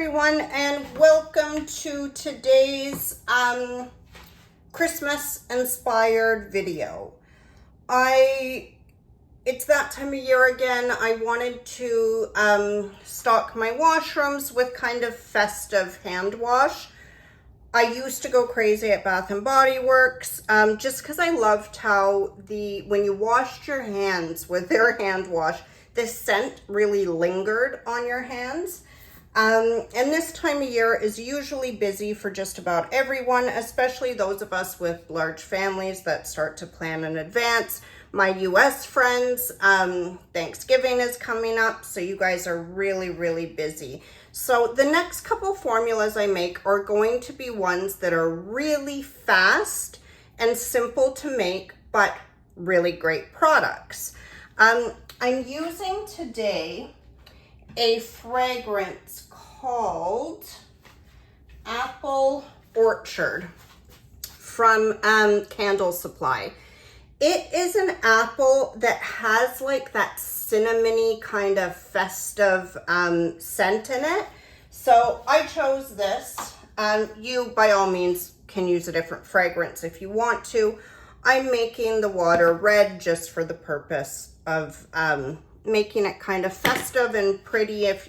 everyone, and welcome to today's Christmas inspired video. It's that time of year again. I wanted to stock my washrooms with kind of festive hand wash. I used to go crazy at Bath and Body Works just because I loved how when you washed your hands with their hand wash, the scent really lingered on your hands. And this time of year is usually busy for just about everyone, especially those of us with large families that start to plan in advance. My US friends, Thanksgiving is coming up, so you guys are really, really busy. So the next couple formulas I make are going to be ones that are really fast and simple to make, but really great products. I'm using today a fragrance called Apple Orchard from Candle Supply. It is an apple that has like that cinnamony kind of festive scent in it. So I chose this. You by all means can use a different fragrance if you want to. I'm making the water red just for the purpose of making it kind of festive and pretty. If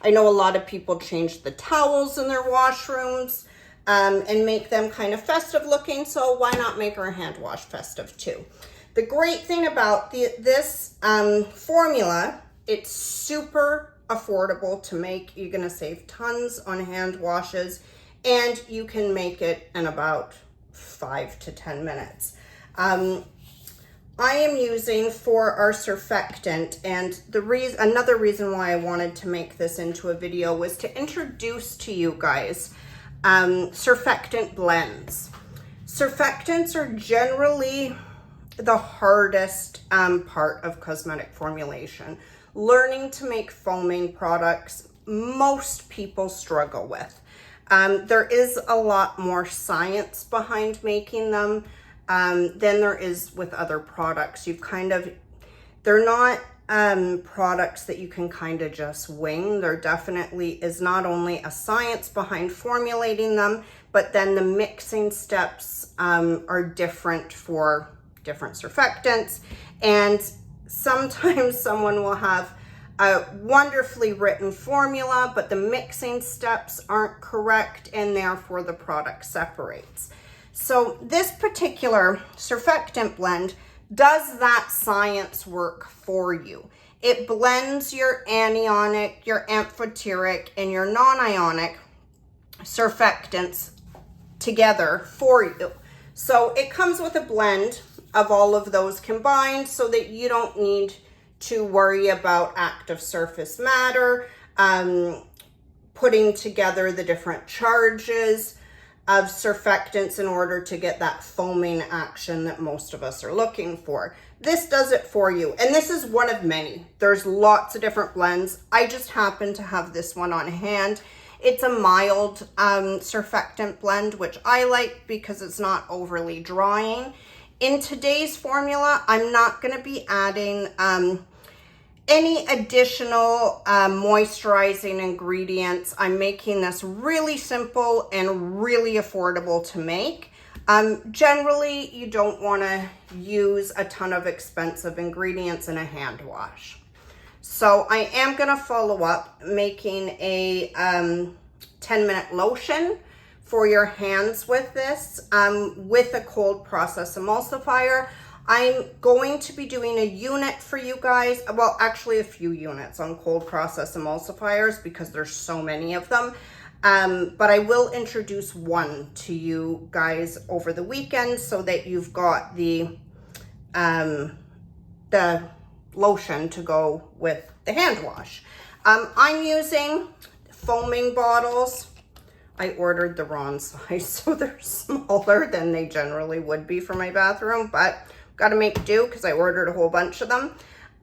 I know a lot of people change the towels in their washrooms and make them kind of festive looking, so why not make our hand wash festive too? The great thing about this formula, it's super affordable to make. You're gonna save tons on hand washes, and you can make it in about 5 to 10 minutes. I am using for our surfactant, and another reason why I wanted to make this into a video was to introduce to you guys surfactant blends. Surfactants are generally the hardest part of cosmetic formulation. Learning to make foaming products, most people struggle with. There is a lot more science behind making them than there is with other products. They're not products that you can kind of just wing. There definitely is not only a science behind formulating them, but then the mixing steps are different for different surfactants. And sometimes someone will have a wonderfully written formula, but the mixing steps aren't correct, and therefore the product separates. So this particular surfactant blend does that science work for you. It blends your anionic, your amphoteric, and your non-ionic surfactants together for you. So it comes with a blend of all of those combined so that you don't need to worry about active surface matter, putting together the different charges of surfactants in order to get that foaming action that most of us are looking for. This does it for you, and this is one of many. There's lots of different blends. I just happen to have this one on hand. It's a mild surfactant blend, which I like because it's not overly drying. In today's formula, I'm not going to be adding any additional moisturizing ingredients. I'm making this really simple and really affordable to make. Generally, you don't want to use a ton of expensive ingredients in a hand wash. So I am going to follow up making a 10-minute lotion for your hands with this, with a cold process emulsifier. I'm going to be doing a unit for you guys, well, actually a few units on cold process emulsifiers because there's so many of them. But I will introduce one to you guys over the weekend so that you've got the lotion to go with the hand wash. I'm using foaming bottles. I ordered the wrong size, so they're smaller than they generally would be for my bathroom, but got to make do because I ordered a whole bunch of them.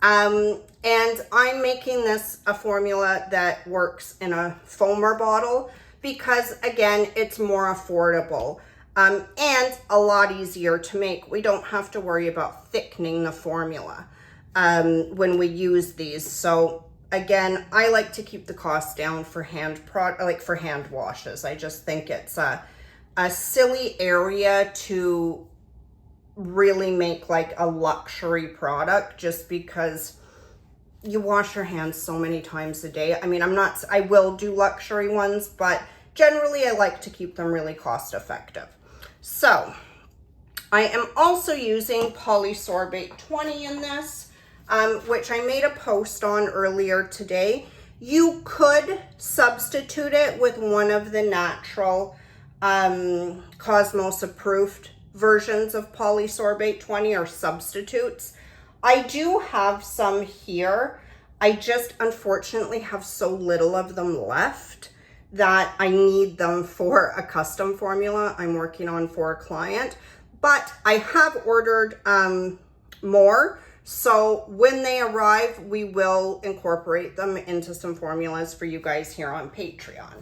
And I'm making this a formula that works in a foamer bottle because, again, it's more affordable and a lot easier to make. We don't have to worry about thickening the formula when we use these. So again, I like to keep the cost down for hand washes. I just think it's a silly area to really make like a luxury product just because you wash your hands so many times a day. I mean, I will do luxury ones, but generally I like to keep them really cost effective. So I am also using polysorbate 20 in this, which I made a post on earlier today. You could substitute it with one of the natural Cosmos approved versions of polysorbate 20 or substitutes. I do have some here. I just unfortunately have so little of them left that I need them for a custom formula I'm working on for a client. But I have ordered more. So when they arrive, we will incorporate them into some formulas for you guys here on Patreon.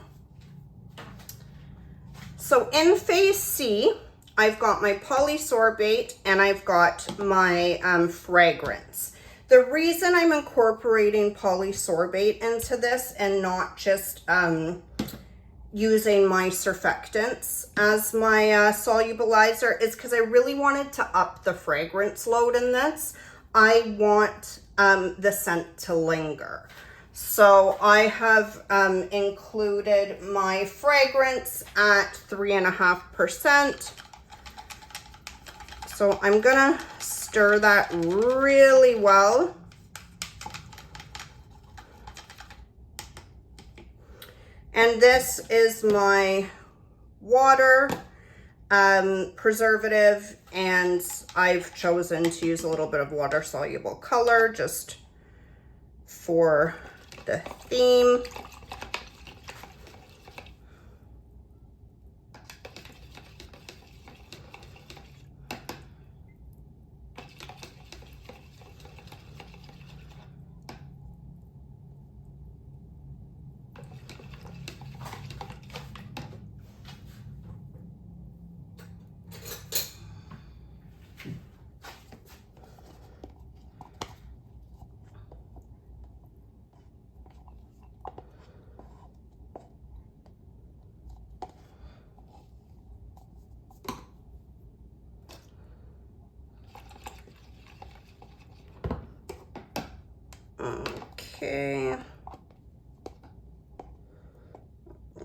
So in phase C, I've got my polysorbate and I've got my fragrance. The reason I'm incorporating polysorbate into this and not just using my surfactants as my solubilizer is because I really wanted to up the fragrance load in this. I want the scent to linger. So I have included my fragrance at 3.5%. So I'm gonna stir that really well. And this is my water, preservative, and I've chosen to use a little bit of water soluble color just for the theme. Okay.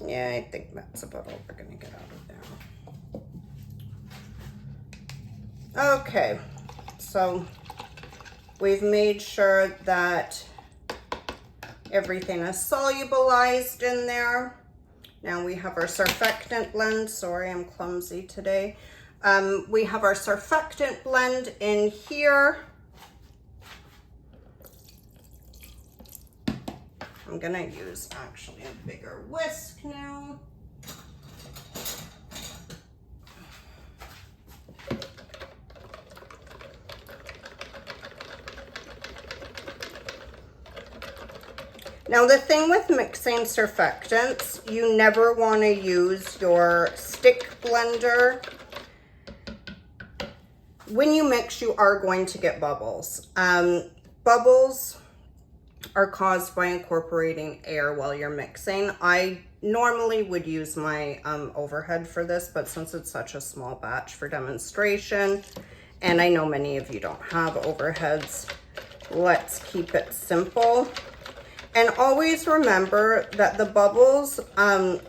Yeah, I think that's about all we're gonna get out of there. Okay, so we've made sure that everything is solubilized in there. Now we have our surfactant blend. Sorry, I'm clumsy today. We have our surfactant blend in here. I'm gonna use actually a bigger whisk now. Now the thing with mixing surfactants, you never want to use your stick blender. When you mix, you are going to get bubbles. Bubbles are caused by incorporating air while you're mixing. I normally would use my overhead for this, but since it's such a small batch for demonstration, and I know many of you don't have overheads, let's keep it simple. And always remember that the bubbles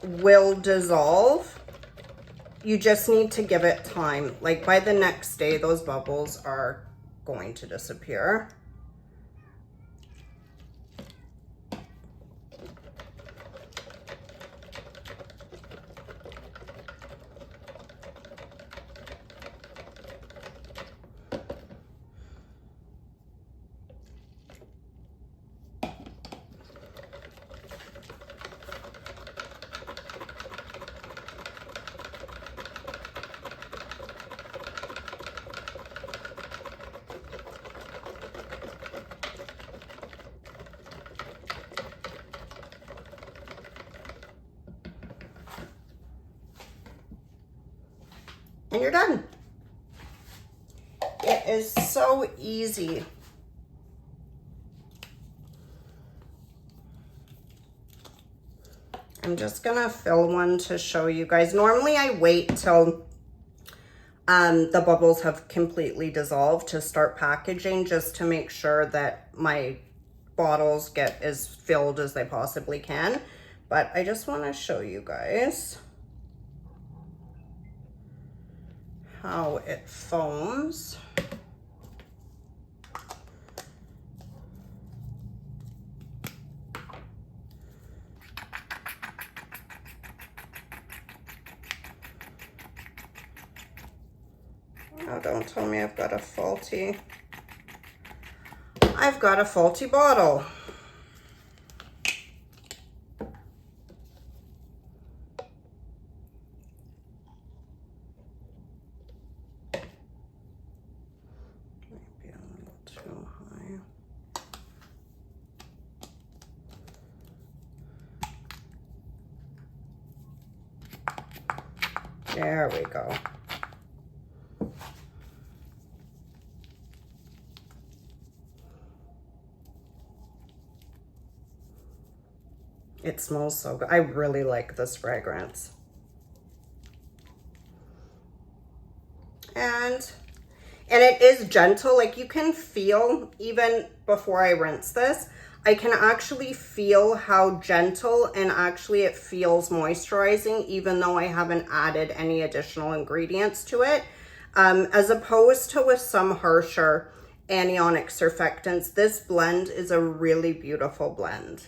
will dissolve. You just need to give it time. Like by the next day, those bubbles are going to disappear. And you're done. It is so easy. I'm just gonna fill one to show you guys. Normally I wait till the bubbles have completely dissolved to start packaging, just to make sure that my bottles get as filled as they possibly can. But I just want to show you guys how it foams. Oh, don't tell me I've got a faulty bottle. Maybe a little too high. There we go. It smells so good. I really like this fragrance. And it is gentle. Like, you can feel, even before I rinse this, I can actually feel how gentle, and actually it feels moisturizing, even though I haven't added any additional ingredients to it. As opposed to with some harsher anionic surfactants, this blend is a really beautiful blend.